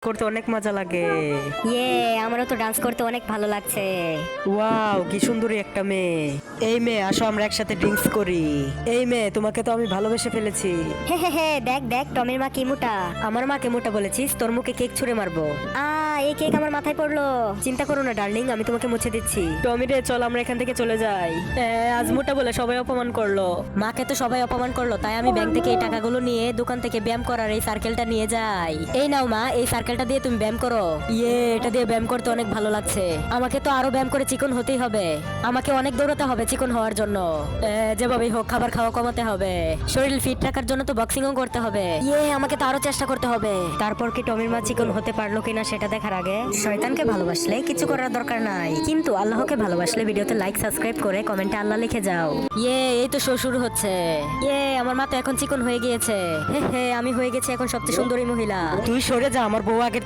করতে অনেক মজা লাগে। ইয়ে, আমারও তো ডান্স করতে অনেক ভালো লাগছে। ওয়াও, কি সুন্দরী একটা মেয়ে। এই মেয়ে, আসো আমরা একসাথে ড্রিঙ্কস করি। এই মেয়ে, তোমাকে তো আমি ভালোবেসে ফেলেছি। হে হে হে, দেখ দেখ টমের মা কি মোটা। আমার মাকে মোটা বলেছিস? তোর মুখে কেক ছুঁড়ে মারবো। এই কেক আমার মাথায় পড়লো। চিন্তা করো না ডার্লিং, আমি তোমাকে মুছে দিচ্ছি। টমি রে, চল আমরা এখান থেকে চলে যাই। আজ মোটা বলে সবাই অপমান করলো। মাকে তো সবাই অপমান করলো, তাই আমি ব্যাংক থেকে এই টাকাগুলো নিয়ে দোকান থেকে ব্যায়াম করার এই সার্কেলটা নিয়ে যাই। এই নাও মা, এই সার্কেলটা দিয়ে তুমি ব্যায়াম করো। ইয়ে, এটা দিয়ে ব্যায়াম করতে অনেক ভালো লাগছে। আমাকে তো আরো ব্যায়াম করে চিকন হতেই হবে। আমাকে অনেক দৌড়াতে হবে চিকন হওয়ার জন্য। যেভাবেই হোক খাবার খাওয়া কমাতে হবে। শরীর ফিট রাখার জন্য তো বক্সিংও করতে হবে। ইয়ে, আমাকে তো আরো চেষ্টা করতে হবে। তারপর কি টমির মা চিকন হতে পারলো কিনা সেটা দেখার আগে শয়তানকে ভালোবাসলে কিছু করার দরকার নাই, কিন্তু আল্লাহকে ভালোবাসলে ভিডিওতে লাইক সাবস্ক্রাইব করে কমেন্টে আল্লাহ লিখে যাও। ইয়ে, এই তো শো শুরু হচ্ছে। ইয়ে, আমার মা তো এখন চিকন হয়ে গিয়েছে। হে হে, আমি হয়ে গেছি এখন সবচেয়ে সুন্দরী মহিলা। তুই সরে যা, আমার বউ আগের